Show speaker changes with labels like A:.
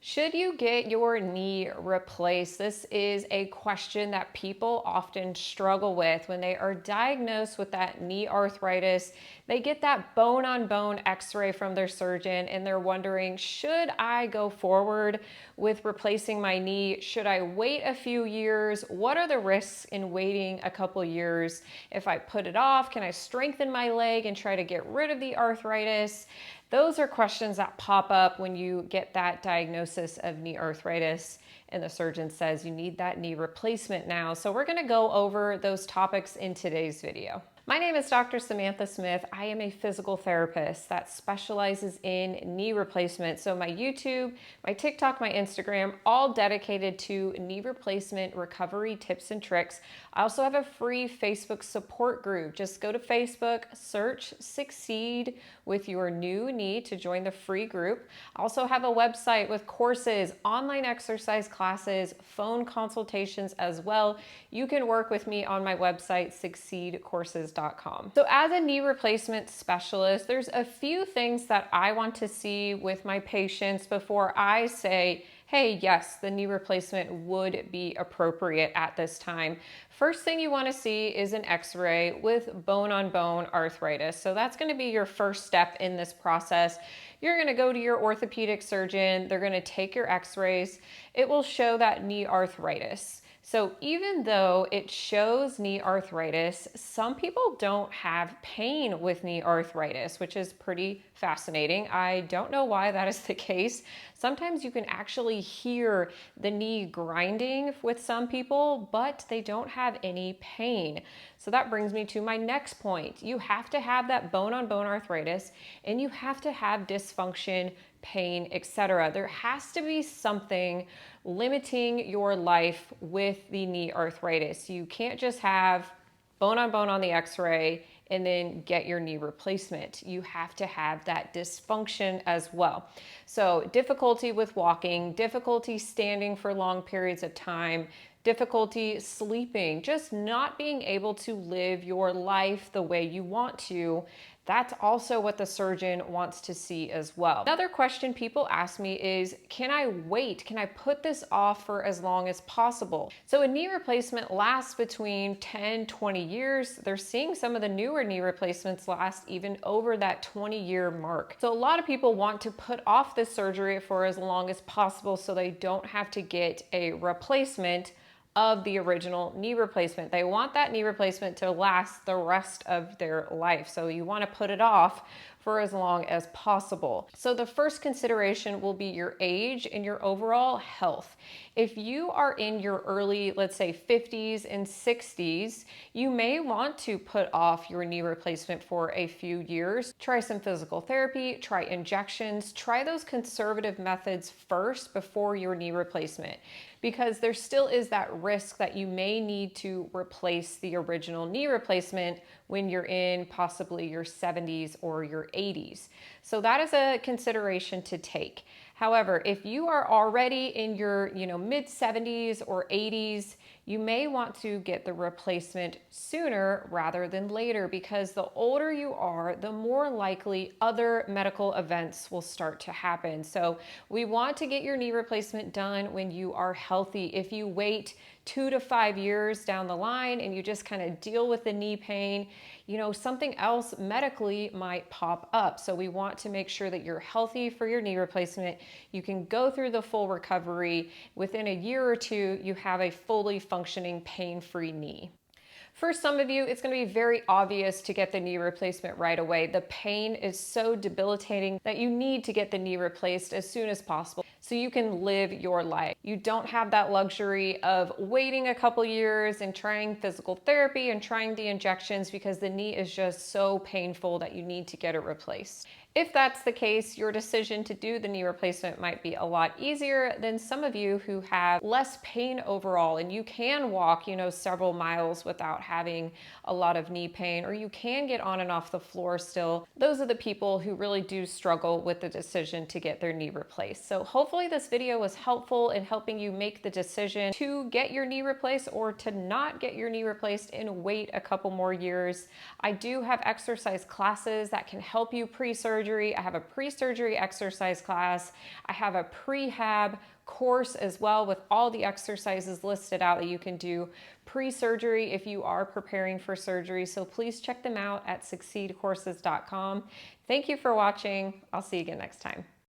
A: Should you get your knee replaced? This is a question that people often struggle with when they are diagnosed with that knee arthritis. They get that bone-on-bone x-ray from their surgeon and they're wondering, should I go forward with replacing my knee? Should I wait a few years? What are the risks in waiting a couple years? If I put it off, can I strengthen my leg and try to get rid of the arthritis? Those are questions that pop up when you get that diagnosis of knee arthritis and the surgeon says you need that knee replacement now. So we're going to go over those topics in today's video. My name is Dr. Samantha Smith. I am a physical therapist that specializes in knee replacement. So my YouTube, my TikTok, my Instagram, all dedicated to knee replacement recovery tips and tricks. I also have a free Facebook support group. Just go to Facebook, search Succeed with your new knee to join the free group. I also have a website with courses, online exercise classes, phone consultations as well. You can work with me on my website, succeedcourses.com. So as a knee replacement specialist, there's a few things that I want to see with my patients before I say, hey, yes, the knee replacement would be appropriate at this time. First thing you want to see is an x-ray with bone-on-bone arthritis. So that's going to be your first step in this process. You're going to go to your orthopedic surgeon. They're going to take your x-rays. It will show that knee arthritis. So even though it shows knee arthritis, some people don't have pain with knee arthritis, which is pretty fascinating. I don't know why that is the case. Sometimes you can actually hear the knee grinding with some people, but they don't have any pain. So that brings me to my next point. You have to have that bone-on-bone arthritis and you have to have dysfunction, pain, etc. There has to be something limiting your life with the knee arthritis. You can't just have bone-on-bone on the x-ray and then get your knee replacement. You have to have that dysfunction as well. So difficulty with walking, difficulty standing for long periods of time, difficulty sleeping, just not being able to live your life the way you want to. That's also what the surgeon wants to see as well. Another question people ask me is, can I wait? Can I put this off for as long as possible? So a knee replacement lasts between 10, 20 years. They're seeing some of the newer knee replacements last even over that 20-year mark. So a lot of people want to put off this surgery for as long as possible so they don't have to get a replacement of the original knee replacement. They want that knee replacement to last the rest of their life. So you want to put it off for as long as possible. So the first consideration will be your age and your overall health. If you are in your early, let's say 50s and 60s, you may want to put off your knee replacement for a few years. Try some physical therapy, try injections, try those conservative methods first before your knee replacement, because there still is that risk that you may need to replace the original knee replacement when you're in possibly your 70s or your 80s. So that is a consideration to take. However, if you are already in your mid 70s or 80s, you may want to get the replacement sooner rather than later, because the older you are, the more likely other medical events will start to happen. So we want to get your knee replacement done when you are healthy. If you wait 2 to 5 years down the line and you just kind of deal with the knee pain, something else medically might pop up. So we want to make sure that you're healthy for your knee replacement. You can go through the full recovery. Within a year or two, you have a fully functioning pain-free knee. For some of you, it's going to be very obvious to get the knee replacement right away. The pain is so debilitating that you need to get the knee replaced as soon as possible so you can live your life. You don't have that luxury of waiting a couple years and trying physical therapy and trying the injections, because the knee is just so painful that you need to get it replaced. If that's the case, your decision to do the knee replacement might be a lot easier than some of you who have less pain overall and you can walk, several miles without having a lot of knee pain, or you can get on and off the floor still. Those are the people who really do struggle with the decision to get their knee replaced. So hopefully this video was helpful in helping you make the decision to get your knee replaced or to not get your knee replaced and wait a couple more years. I do have exercise classes that can help you pre-surgery surgery. I have a pre-surgery exercise class. I have a prehab course as well with all the exercises listed out that you can do pre-surgery if you are preparing for surgery. So please check them out at succeedcourses.com. Thank you for watching. I'll see you again next time.